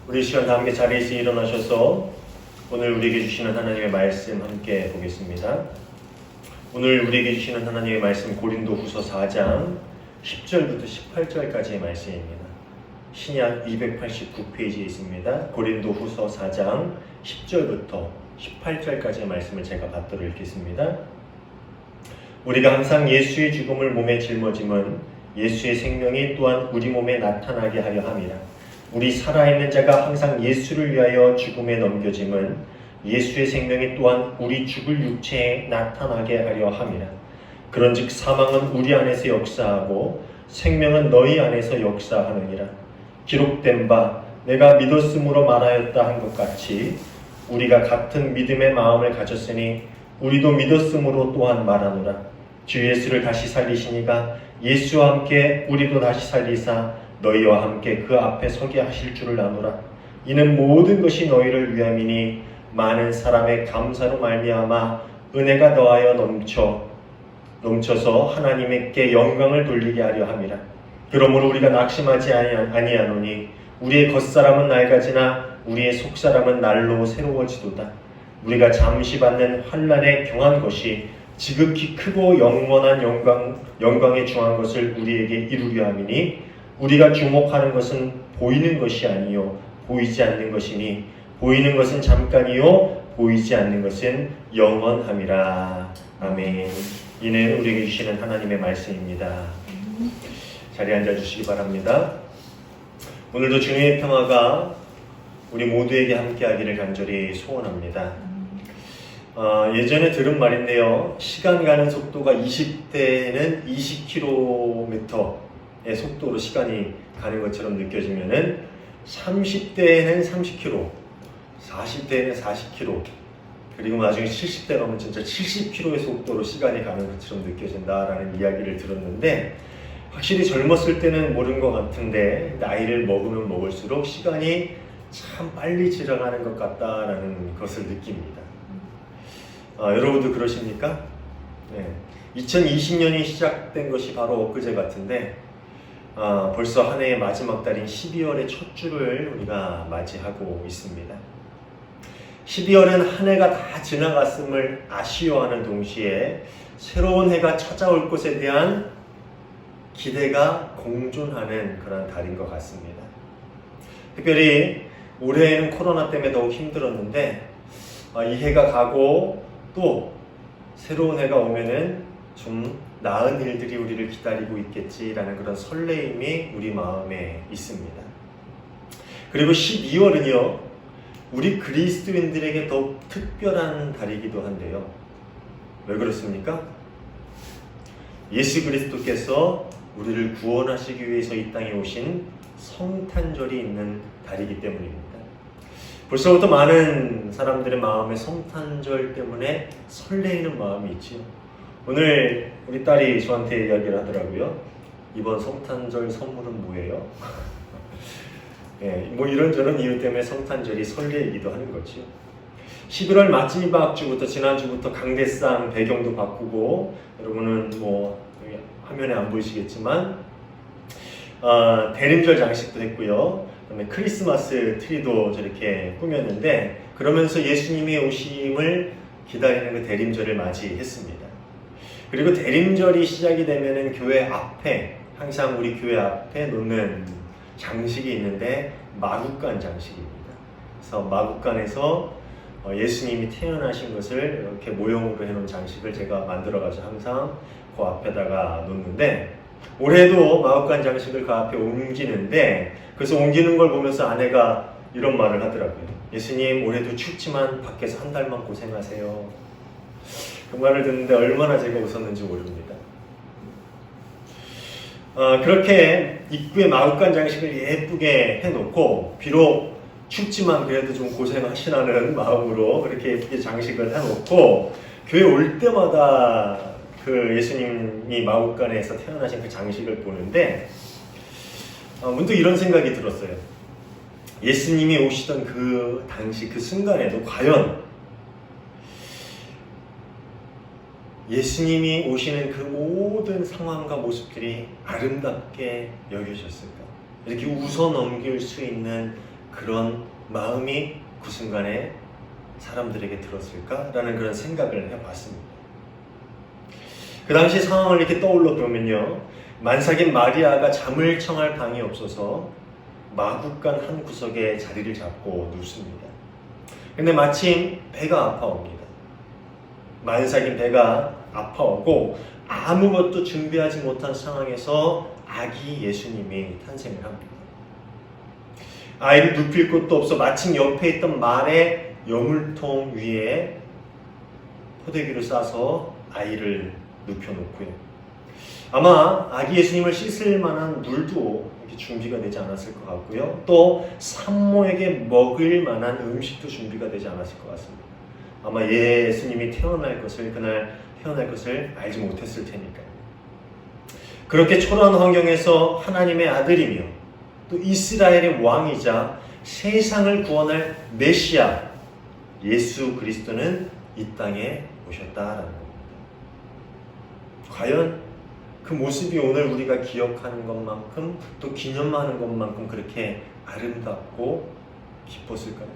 우리 시간 다 함께 자리에서 일어나셔서 오늘 우리에게 주시는 하나님의 말씀 함께 보겠습니다. 오늘 우리에게 주시는 하나님의 말씀 고린도후서 4장 10절부터 18절까지의 말씀입니다. 신약 289페이지에 있습니다. 고린도후서 4장 10절부터 18절까지의 말씀을 제가 받들어 읽겠습니다. 우리가 항상 예수의 죽음을 몸에 짊어짐은 예수의 생명이 또한 우리 몸에 나타나게 하려 함이라. 우리 살아있는 자가 항상 예수를 위하여 죽음에 넘겨짐은 예수의 생명이 또한 우리 죽을 육체에 나타나게 하려 함이라. 그런즉 사망은 우리 안에서 역사하고 생명은 너희 안에서 역사하느니라. 기록된 바 내가 믿었으므로 말하였다 한 것 같이 우리가 같은 믿음의 마음을 가졌으니 우리도 믿었으므로 또한 말하노라. 주 예수를 다시 살리시니가 예수와 함께 우리도 다시 살리사 너희와 함께 그 앞에 서게 하실 줄을 아노라. 이는 모든 것이 너희를 위함이니 많은 사람의 감사로 말미암아 은혜가 더하여 넘쳐서 하나님께 영광을 돌리게 하려 함이라. 그러므로 우리가 낙심하지 아니하노니 우리의 겉사람은 낡아지나 우리의 속사람은 날로 새로워지도다. 우리가 잠시 받는 환난에 경한 것이 지극히 크고 영원한 영광에 중한 것을 우리에게 이루려 함이니 우리가 주목하는 것은 보이는 것이 아니요 보이지 않는 것이니 보이는 것은 잠깐이요 보이지 않는 것은 영원함이라. 아멘. 이는 우리에게 주시는 하나님의 말씀입니다. 자리에 앉아주시기 바랍니다. 오늘도 주님의 평화가 우리 모두에게 함께하기를 간절히 소원합니다. 예전에 들은 말인데요. 시간 가는 속도가 20대에는 20km의 속도로 시간이 가는 것처럼 느껴지면은 30대에는 30km, 40대에는 40km, 그리고 나중에 70대 가면 진짜 70km의 속도로 시간이 가는 것처럼 느껴진다라는 이야기를 들었는데, 확실히 젊었을 때는 모르는 것 같은데 나이를 먹으면 먹을수록 시간이 참 빨리 지나가는 것 같다라는 것을 느낍니다. 여러분도 그러십니까? 네. 2020년이 시작된 것이 바로 엊그제 같은데 벌써 한 해의 마지막 달인 12월의 첫 주를 우리가 맞이하고 있습니다. 12월은 한 해가 다 지나갔음을 아쉬워하는 동시에 새로운 해가 찾아올 것에 대한 기대가 공존하는 그런 달인 것 같습니다. 특별히 올해에는 코로나 때문에 더욱 힘들었는데 이 해가 가고 또 새로운 해가 오면은 좀 나은 일들이 우리를 기다리고 있겠지라는 그런 설레임이 우리 마음에 있습니다. 그리고 12월은요, 우리 그리스도인들에게 더욱 특별한 달이기도 한데요. 왜 그렇습니까? 예수 그리스도께서 우리를 구원하시기 위해서 이 땅에 오신 성탄절이 있는 달이기 때문입니다. 벌써부터 많은 사람들의 마음에 성탄절 때문에 설레이는 마음이 있지요. 오늘 우리 딸이 저한테 이야기를 하더라고요. 이번 성탄절 선물은 뭐예요? 네, 뭐 이런저런 이유 때문에 성탄절이 설레이기도 하는 거죠. 11월 마지막 주부터 지난주부터 강대상 배경도 바꾸고, 여러분은 뭐 화면에 안 보이시겠지만 대림절 장식도 했고요. 그다음에 크리스마스 트리도 저렇게 꾸몄는데, 그러면서 예수님의 오심을 기다리는 그 대림절을 맞이했습니다. 그리고 대림절이 시작이 되면은 교회 앞에, 항상 우리 교회 앞에 놓는 장식이 있는데 마구간 장식입니다. 그래서 마구간에서 예수님이 태어나신 것을 이렇게 모형으로 해놓은 장식을 제가 만들어가지고 항상 그 앞에다가 놓는데, 올해도 마구간 장식을 그 앞에 옮기는데, 그래서 옮기는 걸 보면서 아내가 이런 말을 하더라고요. 예수님, 올해도 춥지만 밖에서 한 달만 고생하세요. 그 말을 듣는데 얼마나 제가 웃었는지 모릅니다. 그렇게 입구에 마구간 장식을 예쁘게 해놓고, 비록 춥지만 그래도 좀 고생하시라는 마음으로 그렇게 예쁘게 장식을 해놓고, 교회 올 때마다 그 예수님이 마구간에서 태어나신 그 장식을 보는데 문득 이런 생각이 들었어요. 예수님이 오시던 그 당시 그 순간에도 과연 예수님이 오시는 그 모든 상황과 모습들이 아름답게 여겨졌을까? 이렇게 웃어 넘길 수 있는 그런 마음이 그 순간에 사람들에게 들었을까라는 그런 생각을 해봤습니다. 그 당시 상황을 이렇게 떠올려 보면요, 만삭인 마리아가 잠을 청할 방이 없어서 마구간 한 구석에 자리를 잡고 눕습니다. 근데 마침 배가 아파옵니다. 만삭인 배가 아파오고 아무것도 준비하지 못한 상황에서 아기 예수님이 탄생을 합니다. 아이를 눕힐 곳도 없어 마침 옆에 있던 말의 여물통 위에 포대기를 싸서 아이를 눕혀놓고요. 아마 아기 예수님을 씻을 만한 물도 이렇게 준비가 되지 않았을 것 같고요. 또 산모에게 먹을 만한 음식도 준비가 되지 않았을 것 같습니다. 아마 예수님이 그날 태어날 것을 알지 못했을 테니까요. 그렇게 초라한 환경에서 하나님의 아들이며 또 이스라엘의 왕이자 세상을 구원할 메시아 예수 그리스도는 이 땅에 오셨다라는 겁니다. 과연 그 모습이 오늘 우리가 기억하는 것만큼 또 기념하는 것만큼 그렇게 아름답고 기뻤을까요?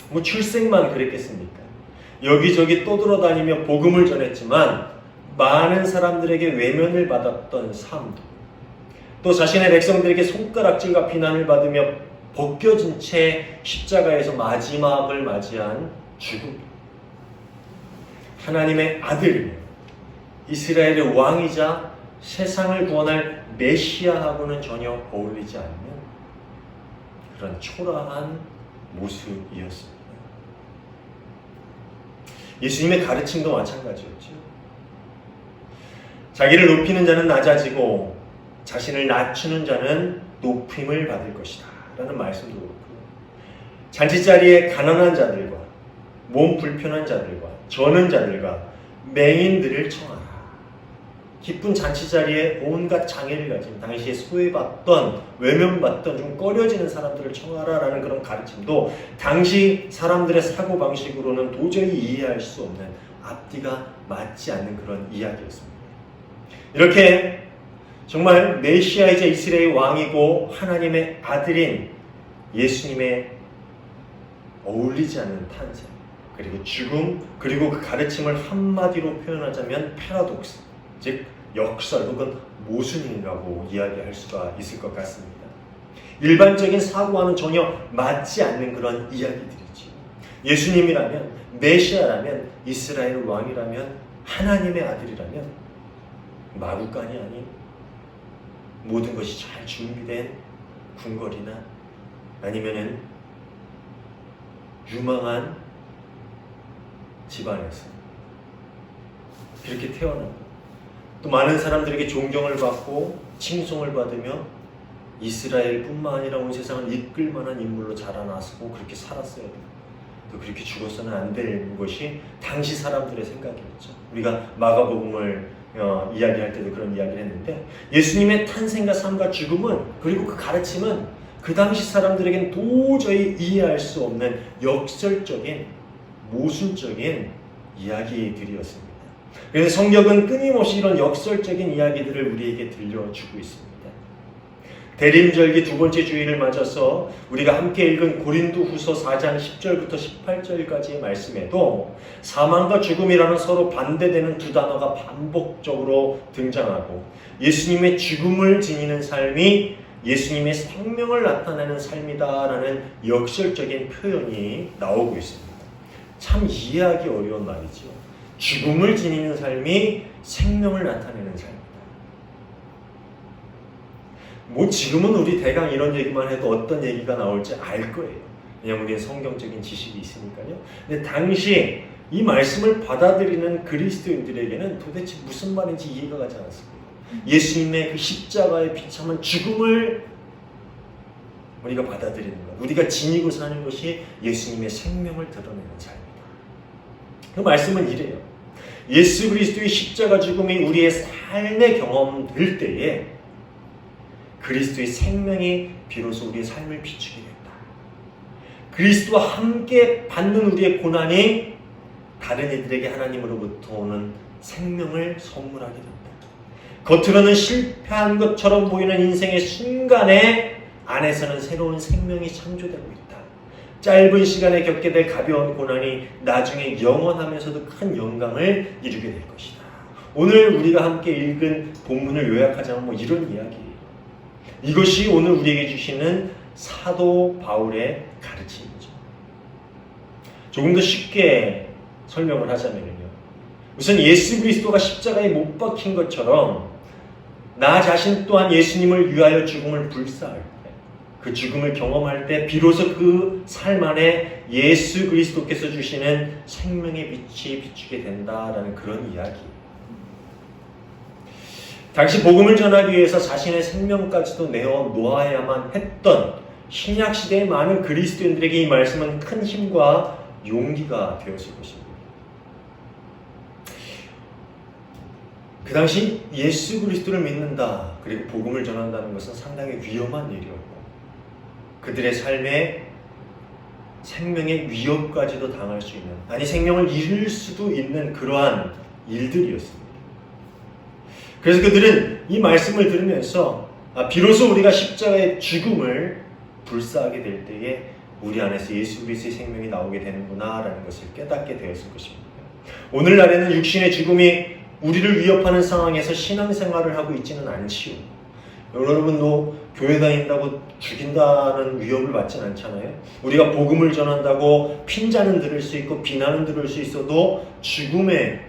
뭐 출생만 그랬겠습니까? 여기저기 떠돌아다니며 복음을 전했지만 많은 사람들에게 외면을 받았던 삶도, 또 자신의 백성들에게 손가락질과 비난을 받으며 벗겨진 채 십자가에서 마지막을 맞이한 죽음, 하나님의 아들이며 이스라엘의 왕이자 세상을 구원할 메시아하고는 전혀 어울리지 않는 그런 초라한 모습이었습니다. 예수님의 가르침도 마찬가지였죠. 자기를 높이는 자는 낮아지고 자신을 낮추는 자는 높임을 받을 것이다 라는 말씀도 그렇고요. 잔치자리에 가난한 자들과 몸 불편한 자들과 저는 자들과 맹인들을 청하라. 기쁜 잔치자리에 온갖 장애를 가진 당시에 소외받던 외면받던 좀 꺼려지는 사람들을 청하라라는 그런 가르침도 당시 사람들의 사고방식으로는 도저히 이해할 수 없는 앞뒤가 맞지 않는 그런 이야기였습니다. 이렇게 정말 메시아이자 이스라엘 왕이고 하나님의 아들인 예수님의 어울리지 않는 탄생, 그리고 죽음, 그리고 그 가르침을 한마디로 표현하자면 패러독스, 즉 역설 혹은 모순이라고 이야기할 수가 있을 것 같습니다. 일반적인 사고와는 전혀 맞지 않는 그런 이야기들이지. 예수님이라면, 메시아라면, 이스라엘 왕이라면, 하나님의 아들이라면 마구간이 아닌 모든 것이 잘 준비된 궁궐이나 아니면은 유망한 집안에서 그렇게 태어납니다. 또 많은 사람들에게 존경을 받고 칭송을 받으며 이스라엘뿐만 아니라 온 세상을 이끌 만한 인물로 자라나서 그렇게 살았어야 돼요. 또 그렇게 죽어서는 안 되는 것이 당시 사람들의 생각이었죠. 우리가 마가복음을 이야기할 때도 그런 이야기를 했는데, 예수님의 탄생과 삶과 죽음은, 그리고 그 가르침은 그 당시 사람들에겐 도저히 이해할 수 없는 역설적인 모순적인 이야기들이었습니다. 그래서 성경은 끊임없이 이런 역설적인 이야기들을 우리에게 들려주고 있습니다. 대림절기 두 번째 주일을 맞아서 우리가 함께 읽은 고린도후서 4장 10절부터 18절까지의 말씀에도 사망과 죽음이라는 서로 반대되는 두 단어가 반복적으로 등장하고, 예수님의 죽음을 지니는 삶이 예수님의 생명을 나타내는 삶이다라는 역설적인 표현이 나오고 있습니다. 참 이해하기 어려운 말이죠. 죽음을 지니는 삶이 생명을 나타내는 삶이다. 뭐 지금은 우리 대강 이런 얘기만 해도 어떤 얘기가 나올지 알 거예요. 왜냐하면 우리는 성경적인 지식이 있으니까요. 근데 당시 이 말씀을 받아들이는 그리스도인들에게는 도대체 무슨 말인지 이해가 가지 않았을 거예요. 예수님의 그 십자가의 비참한 죽음을 우리가 받아들이는 것, 우리가 지니고 사는 것이 예수님의 생명을 드러내는 삶이다. 그 말씀은 이래요. 예수 그리스도의 십자가 죽음이 우리의 삶의 경험될 때에 그리스도의 생명이 비로소 우리의 삶을 비추게 된다. 그리스도와 함께 받는 우리의 고난이 다른 이들에게 하나님으로부터 오는 생명을 선물하게 된다. 겉으로는 실패한 것처럼 보이는 인생의 순간에 안에서는 새로운 생명이 창조되고 있다. 짧은 시간에 겪게 될 가벼운 고난이 나중에 영원하면서도 큰 영광을 이루게 될 것이다. 오늘 우리가 함께 읽은 본문을 요약하자면 이런 이야기예요. 이것이 오늘 우리에게 주시는 사도 바울의 가르침이죠. 조금 더 쉽게 설명을 하자면요. 우선 예수 그리스도가 십자가에 못 박힌 것처럼 나 자신 또한 예수님을 위하여 죽음을 불사할 때, 그 죽음을 경험할 때 비로소 그 삶 안에 예수 그리스도께서 주시는 생명의 빛이 비추게 된다라는 그런 이야기예요. 당시 복음을 전하기 위해서 자신의 생명까지도 내어 놓아야만 했던 신약시대의 많은 그리스도인들에게 이 말씀은 큰 힘과 용기가 되었을 것입니다. 그 당시 예수 그리스도를 믿는다, 그리고 복음을 전한다는 것은 상당히 위험한 일이었고 그들의 삶에 생명의 위협까지도 당할 수 있는, 아니 생명을 잃을 수도 있는 그러한 일들이었습니다. 그래서 그들은 이 말씀을 들으면서 비로소 우리가 십자가의 죽음을 불사하게 될 때에 우리 안에서 예수 그리스도의 생명이 나오게 되는구나 라는 것을 깨닫게 되었을 것입니다. 오늘날에는 육신의 죽음이 우리를 위협하는 상황에서 신앙생활을 하고 있지는 않지요. 여러분도 교회 다닌다고 죽인다는 위협을 받진 않잖아요. 우리가 복음을 전한다고 핀잔은 들을 수 있고 비난은 들을 수 있어도 죽음의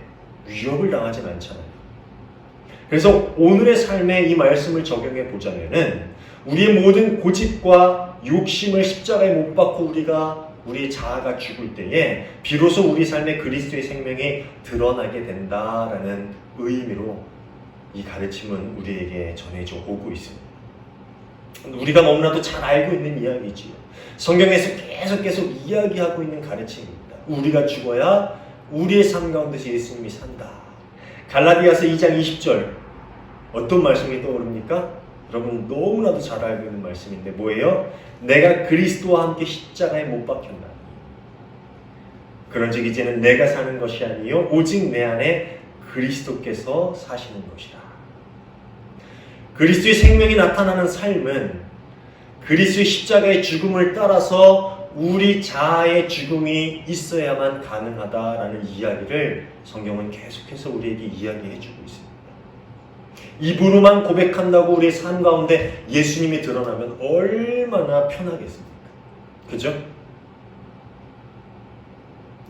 위협을 당하진 않잖아요. 그래서 오늘의 삶에 이 말씀을 적용해 보자면은 우리의 모든 고집과 욕심을 십자가에 못 박고 우리의 자아가 죽을 때에 비로소 우리 삶에 그리스도의 생명이 드러나게 된다라는 의미로 이 가르침은 우리에게 전해져 오고 있습니다. 우리가 너무나도 잘 알고 있는 이야기지요. 성경에서 계속 이야기하고 있는 가르침입니다. 우리가 죽어야 우리의 삶 가운데서 예수님이 산다. 갈라디아서 2장 20절 어떤 말씀이 떠오릅니까? 여러분 너무나도 잘 알고 있는 말씀인데 뭐예요? 내가 그리스도와 함께 십자가에 못 박혔나니 그런즉 이제는 내가 사는 것이 아니요 오직 내 안에 그리스도께서 사시는 것이라. 그리스도의 생명이 나타나는 삶은 그리스도의 십자가의 죽음을 따라서 우리 자아의 죽음이 있어야만 가능하다라는 이야기를 성경은 계속해서 우리에게 이야기해주고 있습니다. 입으로만 고백한다고 우리의 삶 가운데 예수님이 드러나면 얼마나 편하겠습니까? 그죠?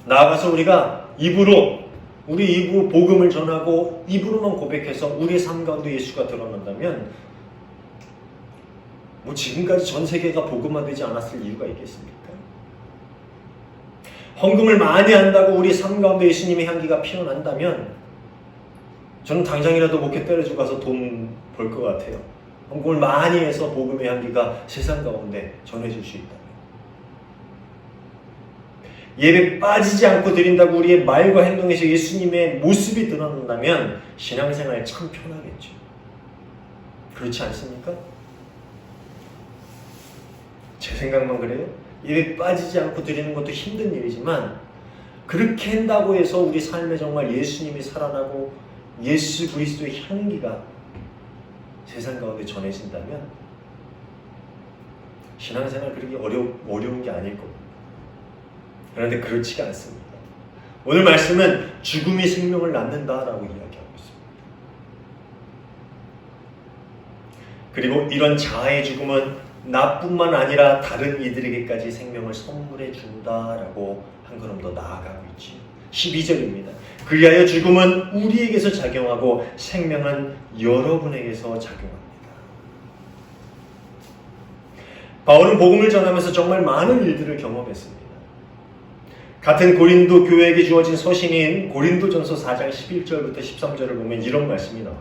나아가서 우리가 우리 입으로 복음을 전하고 입으로만 고백해서 우리의 삶 가운데 예수가 드러난다면 지금까지 전 세계가 복음화되지 않았을 이유가 있겠습니까? 헌금을 많이 한다고 우리 삶 가운데 예수님의 향기가 피어난다면 저는 당장이라도 목회 때려주고 가서 돈 벌 것 같아요. 헌금을 많이 해서 복음의 향기가 세상 가운데 전해질 수 있다면, 예배 빠지지 않고 드린다고 우리의 말과 행동에서 예수님의 모습이 드러난다면 신앙생활 참 편하겠죠. 그렇지 않습니까? 제 생각만 그래요? 예배 빠지지 않고 드리는 것도 힘든 일이지만 그렇게 한다고 해서 우리 삶에 정말 예수님이 살아나고 예수 그리스도의 향기가 세상 가운데 전해진다면 신앙생활 그렇게 어려운 게 아닐 겁니다. 그런데 그렇지가 않습니다. 오늘 말씀은 죽음이 생명을 낳는다라고 이야기하고 있습니다. 그리고 이런 자아의 죽음은 나뿐만 아니라 다른 이들에게까지 생명을 선물해 준다라고 한 걸음 더 나아가고 있지. 12절입니다. 그리하여 죽음은 우리에게서 작용하고 생명은 여러분에게서 작용합니다. 바울은 복음을 전하면서 정말 많은 일들을 경험했습니다. 같은 고린도 교회에게 주어진 서신인 고린도전서 4장 11절부터 13절을 보면 이런 말씀이 나와요.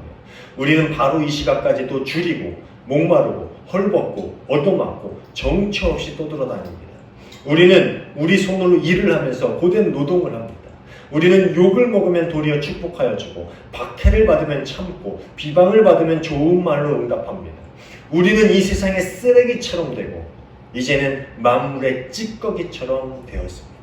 우리는 바로 이 시각까지도 줄이고 목마르고 헐벗고 얻어맞고 정처 없이 떠돌아다닙니다. 우리는 우리 손으로 일을 하면서 고된 노동을 합니다. 우리는 욕을 먹으면 도리어 축복하여 주고 박해를 받으면 참고 비방을 받으면 좋은 말로 응답합니다. 우리는 이 세상의 쓰레기처럼 되고 이제는 만물의 찌꺼기처럼 되었습니다.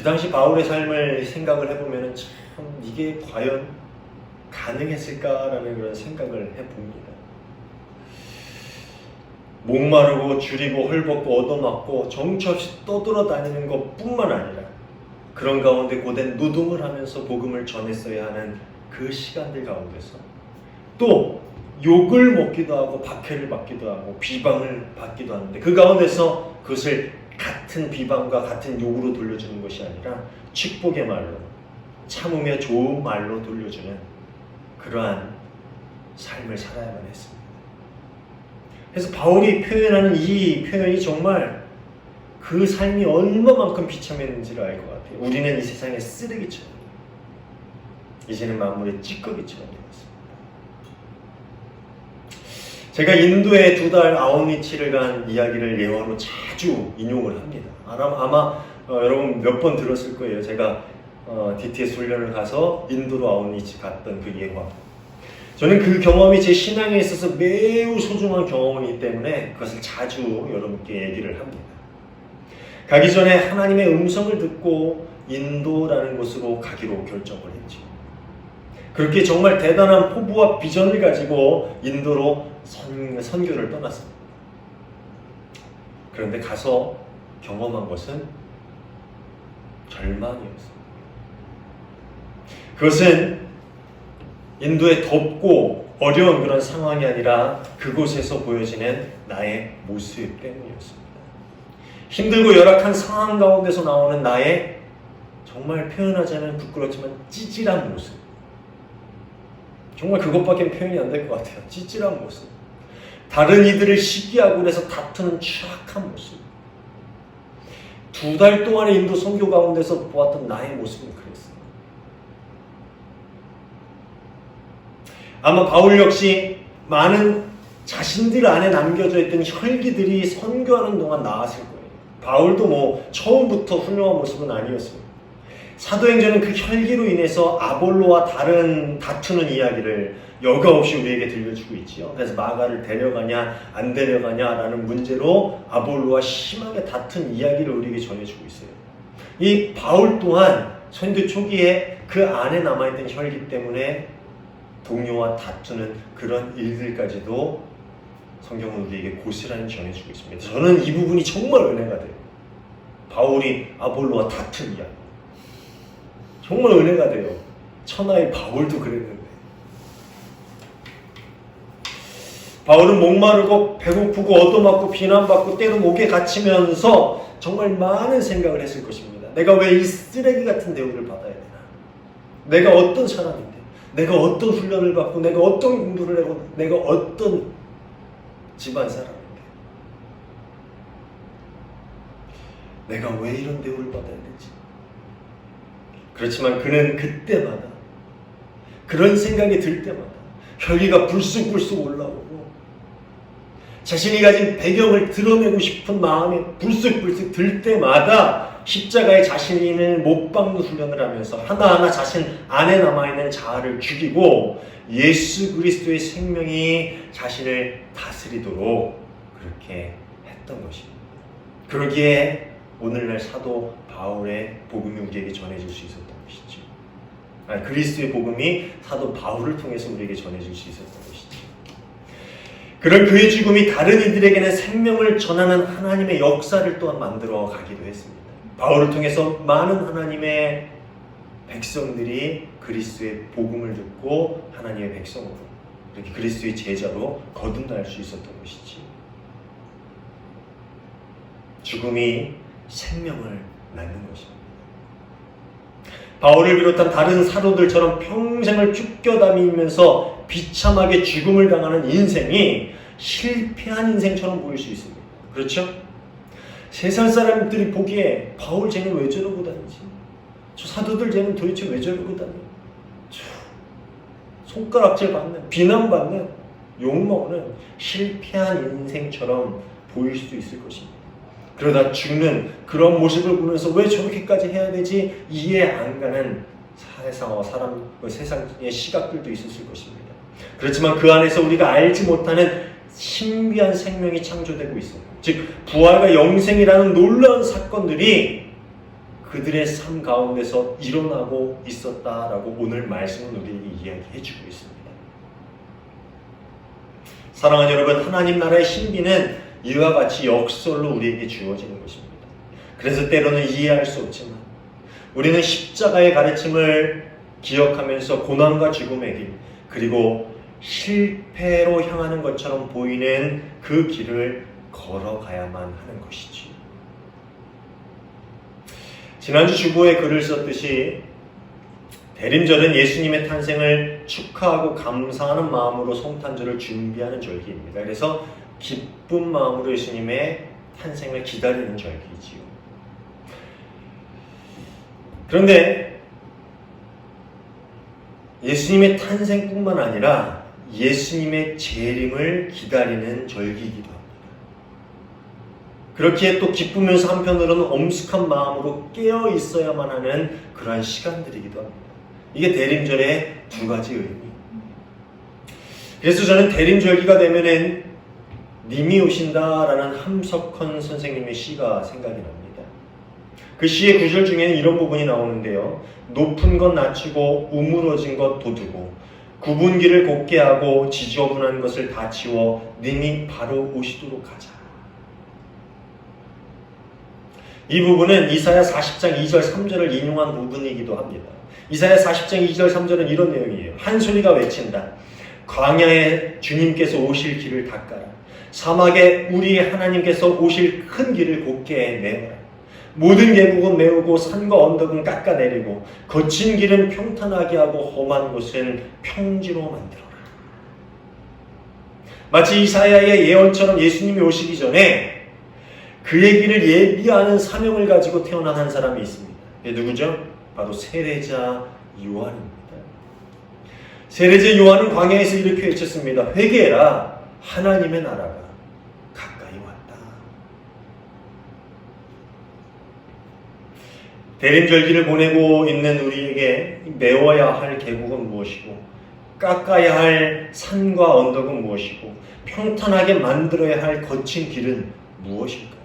그 당시 바울의 삶을 생각을 해보면 참 이게 과연 가능했을까라는 그런 생각을 해봅니다. 목마르고 줄이고 헐벗고 얻어맞고 정처 없이 떠돌아다니는 것뿐만 아니라 그런 가운데 고된 노동을 하면서 복음을 전했어야 하는 그 시간들 가운데서 또 욕을 먹기도 하고 박해를 받기도 하고 비방을 받기도 하는데 그 가운데서 그것을 같은 비방과 같은 욕으로 돌려주는 것이 아니라 축복의 말로 참으며 좋은 말로 돌려주는 그러한 삶을 살아야만 했습니다. 그래서 바울이 표현하는 이 표현이 정말 그 삶이 얼마만큼 비참했는지를 알 것 같아요. 우리는 이 세상의 쓰레기처럼 이제는 만물의 찌꺼기처럼 되었습니다. 제가 인도에 2달 아웃리치를 간 이야기를 예화로 자주 인용을 합니다. 아마 여러분 몇 번 들었을 거예요. 제가 DTS 훈련을 가서 인도로 아웃리치 갔던 그 예화. 저는 그 경험이 제 신앙에 있어서 매우 소중한 경험이기 때문에 그것을 자주 여러분께 얘기를 합니다. 가기 전에 하나님의 음성을 듣고 인도라는 곳으로 가기로 결정을 했죠. 그렇게 정말 대단한 포부와 비전을 가지고 인도로 선교를 떠났습니다. 그런데 가서 경험한 것은 절망이었습니다. 그것은 인도의 덥고 어려운 그런 상황이 아니라 그곳에서 보여지는 나의 모습 때문이었습니다. 힘들고 열악한 상황 가운데서 나오는 나의 정말 표현하자면 부끄럽지만 찌질한 모습. 정말 그것밖에 표현이 안 될 것 같아요. 찌질한 모습. 다른 이들을 시기하고 그래서 다투는 추악한 모습. 2달 동안의 인도 선교 가운데서 보았던 나의 모습은 그랬어요. 아마 바울 역시 많은 자신들 안에 남겨져 있던 혈기들이 선교하는 동안 나왔을 거예요. 바울도 처음부터 훌륭한 모습은 아니었습니다. 사도행전은 그 혈기로 인해서 아볼로와 다른 다투는 이야기를 여과 없이 우리에게 들려주고 있지요. 그래서 마가를 데려가냐 안 데려가냐라는 문제로 아볼로와 심하게 다툰 이야기를 우리에게 전해주고 있어요. 이 바울 또한 선교 초기에 그 안에 남아있던 혈기 때문에 동료와 다투는 그런 일들까지도 성경은 우리에게 고스란히 전해주고 있습니다. 저는 이 부분이 정말 은혜가 돼요. 바울이 아볼로와 다툰 이야기. 정말 은혜가 돼요. 천하의 바울도 그랬는데. 바울은 목마르고 배고프고 얻어맞고 비난받고 때로 목에 갇히면서 정말 많은 생각을 했을 것입니다. 내가 왜 이 쓰레기 같은 대우를 받아야 되나? 내가 어떤 사람인데? 내가 어떤 훈련을 받고 내가 어떤 공부를 하고 내가 어떤 집안 사람인데 내가 왜 이런 대우를 받아야 되지? 그렇지만 그는 그때마다 그런 생각이 들 때마다 혈기가 불쑥불쑥 올라오고 자신이 가진 배경을 드러내고 싶은 마음이 불쑥불쑥 들 때마다 십자가에 자신을 못 박는 훈련을 하면서 하나하나 자신 안에 남아있는 자아를 죽이고 예수 그리스도의 생명이 자신을 다스리도록 그렇게 했던 것입니다. 그러기에 오늘날 사도 바울의 복음이 우리에게 전해질 수 있었던 것이죠. 그리스도의 복음이 사도 바울을 통해서 우리에게 전해질 수 있었던 것이죠. 그런 그의 죽음이 다른 이들에게는 생명을 전하는 하나님의 역사를 또한 만들어 가기도 했습니다. 바울을 통해서 많은 하나님의 백성들이 그리스도의 복음을 듣고 하나님의 백성으로 이렇게 그리스도의 제자로 거듭날 수 있었던 것이지. 죽음이 생명을 낳는 것입니다. 바울을 비롯한 다른 사도들처럼 평생을 쫓겨다니면서 비참하게 죽음을 당하는 인생이 실패한 인생처럼 보일 수 있습니다. 그렇죠? 세상 사람들이 보기에 바울 쟤는 왜 저러고 다니지? 저 사도들 쟤는 도대체 왜 저러고 다니? 손가락질 받는, 비난받는, 욕먹는 실패한 인생처럼 보일 수도 있을 것입니다. 그러다 죽는 그런 모습을 보면서 왜 저렇게까지 해야 되지? 이해 안 가는 세상의 시각들도 있었을 것입니다. 그렇지만 그 안에서 우리가 알지 못하는 신비한 생명이 창조되고 있어요. 즉 부활과 영생이라는 놀라운 사건들이 그들의 삶 가운데서 일어나고 있었다라고 오늘 말씀은 우리에게 이야기해 주고 있습니다. 사랑하는 여러분, 하나님 나라의 신비는 이와 같이 역설로 우리에게 주어지는 것입니다. 그래서 때로는 이해할 수 없지만 우리는 십자가의 가르침을 기억하면서 고난과 죽음의 길, 그리고 실패로 향하는 것처럼 보이는 그 길을 걸어가야만 하는 것이지. 지난주 주보에 글을 썼듯이 대림절은 예수님의 탄생을 축하하고 감사하는 마음으로 성탄절을 준비하는 절기입니다. 그래서 기쁜 마음으로 예수님의 탄생을 기다리는 절기지요. 그런데 예수님의 탄생뿐만 아니라 예수님의 재림을 기다리는 절기이기도 합니다. 그렇기에 또 기쁘면서 한편으로는 엄숙한 마음으로 깨어 있어야만 하는 그러한 시간들이기도 합니다. 이게 대림절의 두 가지 의미. 그래서 저는 대림절기가 되면은 님이 오신다라는 함석헌 선생님의 시가 생각이 납니다. 그 시의 구절 중에는 이런 부분이 나오는데요. 높은 것 낮추고 우물어진 것 돋우고 굽은 길을 곱게 하고 지저분한 것을 다 치워 님이 바로 오시도록 하자. 이 부분은 이사야 40장 2절 3절을 인용한 부분이기도 합니다. 이사야 40장 2절 3절은 이런 내용이에요. 한 소리가 외친다. 광야에 주님께서 오실 길을 닦아라. 사막에 우리의 하나님께서 오실 큰 길을 곱게 내어라. 모든 계곡은 메우고 산과 언덕은 깎아내리고 거친 길은 평탄하게 하고 험한 곳은 평지로 만들어라. 마치 이사야의 예언처럼 예수님이 오시기 전에 그의 길을 예비하는 사명을 가지고 태어난 한 사람이 있습니다. 그게 누구죠? 바로 세례자 요한입니다. 세례자 요한은 광야에서 이렇게 외쳤습니다. 회개해라. 하나님의 나라가 가까이 왔다. 대림절기를 보내고 있는 우리에게 메워야 할 계곡은 무엇이고 깎아야 할 산과 언덕은 무엇이고 평탄하게 만들어야 할 거친 길은 무엇일까요?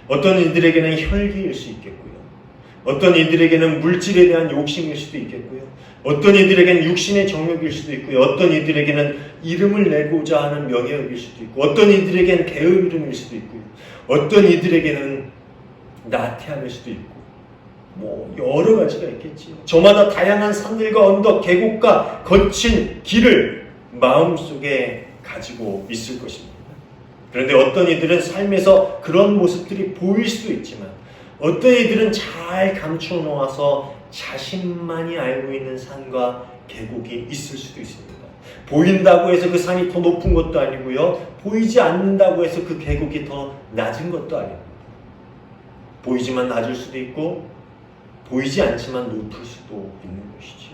어떤 이들에게는 혈기일 수 있겠고요. 어떤 이들에게는 물질에 대한 욕심일 수도 있겠고요. 어떤 이들에게는 육신의 정욕일 수도 있고요. 어떤 이들에게는 이름을 내고자 하는 명예욕일 수도 있고 어떤 이들에게는 게으름일 수도 있고요. 어떤 이들에게는 나태함일 수도 있고 여러 가지가 있겠지요. 저마다 다양한 산들과 언덕, 계곡과 거친 길을 마음속에 가지고 있을 것입니다. 그런데 어떤 이들은 삶에서 그런 모습들이 보일 수도 있지만 어떤 이들은 잘 감추어 놓아서 자신만이 알고 있는 산과 계곡이 있을 수도 있습니다. 보인다고 해서 그 산이 더 높은 것도 아니고요. 보이지 않는다고 해서 그 계곡이 더 낮은 것도 아닙니다. 보이지만 낮을 수도 있고 보이지 않지만 높을 수도 있는 것이죠.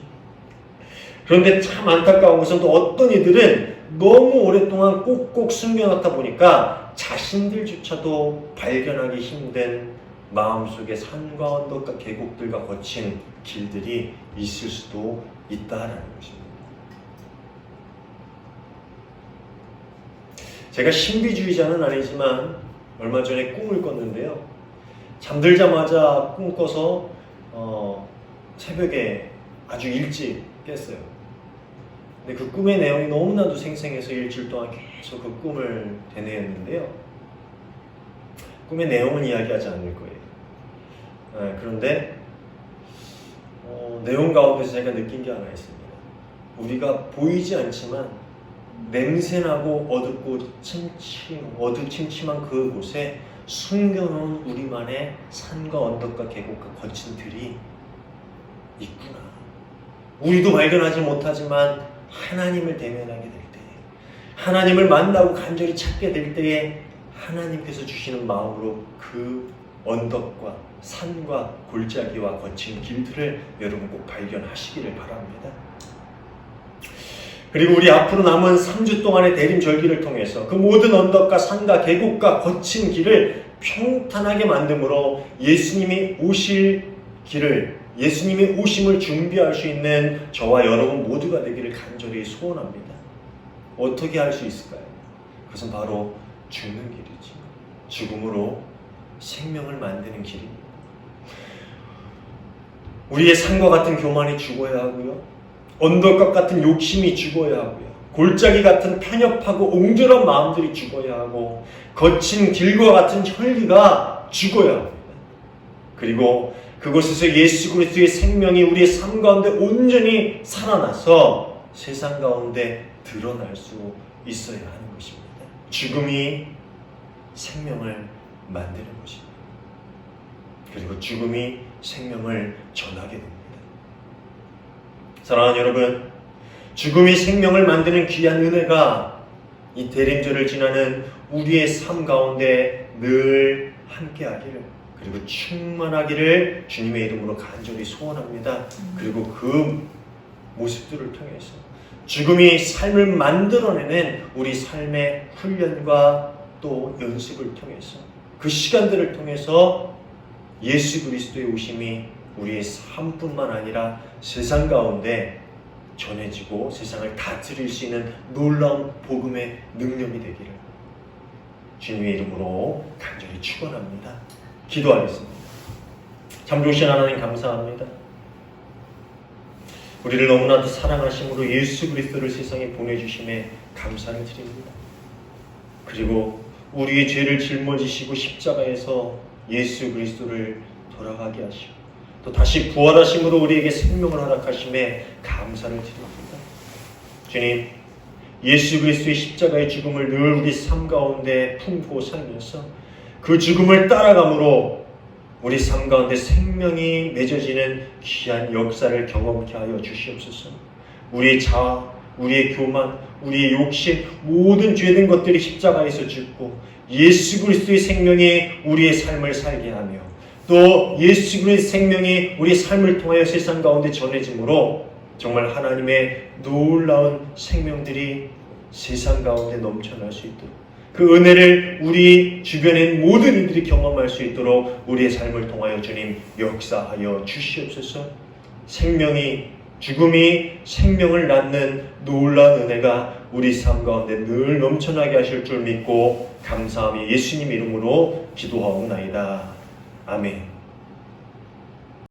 그런데 참 안타까운 것은 또 어떤 이들은 너무 오랫동안 꼭꼭 숨겨놨다 보니까 자신들조차도 발견하기 힘든 마음속에 산과 언덕과 계곡들과 거친 길들이 있을 수도 있다라는 것입니다. 제가 신비주의자는 아니지만 얼마 전에 꿈을 꿨는데요. 잠들자마자 꿈 꿔서 새벽에 아주 일찍 깼어요. 근데 그 꿈의 내용이 너무나도 생생해서 일주일 동안 계속 그 꿈을 되뇌었는데요. 꿈의 내용은 이야기하지 않을 거예요. 그런데 내용 가운데서 제가 느낀 게 하나 있습니다. 우리가 보이지 않지만 냄새나고 어두침침한 그곳에 숨겨놓은 우리만의 산과 언덕과 계곡과 거친 들이 있구나. 우리도 발견하지 못하지만 하나님을 대면하게 될 때, 하나님을 만나고 간절히 찾게 될 때에 하나님께서 주시는 마음으로 그 언덕과 산과 골짜기와 거친 길들을 여러분 꼭 발견하시기를 바랍니다. 그리고 우리 앞으로 남은 3주 동안의 대림절기를 통해서 그 모든 언덕과 산과 계곡과 거친 길을 평탄하게 만듦으로 예수님이 오실 길을, 예수님이 오심을 준비할 수 있는 저와 여러분 모두가 되기를 간절히 소원합니다. 어떻게 할 수 있을까요? 그것은 바로 죽는 길이지. 죽음으로 생명을 만드는 길입니다. 우리의 산과 같은 교만이 죽어야 하고요. 언덕과 같은 욕심이 죽어야 하고요. 골짜기 같은 편협하고 옹졸한 마음들이 죽어야 하고 거친 길과 같은 혈기가 죽어야 합니다. 그리고 그곳에서 예수 그리스도의 생명이 우리의 삶 가운데 온전히 살아나서 세상 가운데 드러날 수 있어야 하는 것입니다. 죽음이 생명을 만드는 것입니다. 그리고 죽음이 생명을 전하게 됩니다. 사랑하는 여러분, 죽음이 생명을 만드는 귀한 은혜가 이 대림절을 지나는 우리의 삶 가운데 늘 함께하기를, 그리고 충만하기를 주님의 이름으로 간절히 소원합니다. 그리고 그 모습들을 통해서 죽음이 삶을 만들어내는 우리 삶의 훈련과 또 연습을 통해서 그 시간들을 통해서 예수 그리스도의 오심이 우리의 삶뿐만 아니라 세상 가운데 전해지고 세상을 다스릴 수 있는 놀라운 복음의 능력이 되기를 주님의 이름으로 간절히 축원합니다. 기도하겠습니다. 참 좋으신 하나님 감사합니다. 우리를 너무나도 사랑하심으로 예수 그리스도를 세상에 보내주심에 감사를 드립니다. 그리고 우리의 죄를 짊어지시고 십자가에서 예수 그리스도를 돌아가게 하시고 또 다시 부활하심으로 우리에게 생명을 허락하심에 감사를 드립니다. 주님, 예수 그리스도의 십자가의 죽음을 늘 우리 삶 가운데 품고 살면서 그 죽음을 따라감으로 우리 삶 가운데 생명이 맺어지는 귀한 역사를 경험케 하여 주시옵소서. 우리의 자아, 우리의 교만, 우리의 욕심, 모든 죄된 것들이 십자가에서 죽고 예수 그리스도의 생명이 우리의 삶을 살게 하며 또 예수 그리스도의 생명이 우리의 삶을 통하여 세상 가운데 전해지므로 정말 하나님의 놀라운 생명들이 세상 가운데 넘쳐날 수 있도록 그 은혜를 우리 주변의 모든 이들이 경험할 수 있도록 우리의 삶을 통하여 주님 역사하여 주시옵소서. 죽음이 생명을 낳는 놀라운 은혜가 우리 삶 가운데 늘 넘쳐나게 하실 줄 믿고 감사하며 예수님 이름으로 기도하옵나이다. 아멘.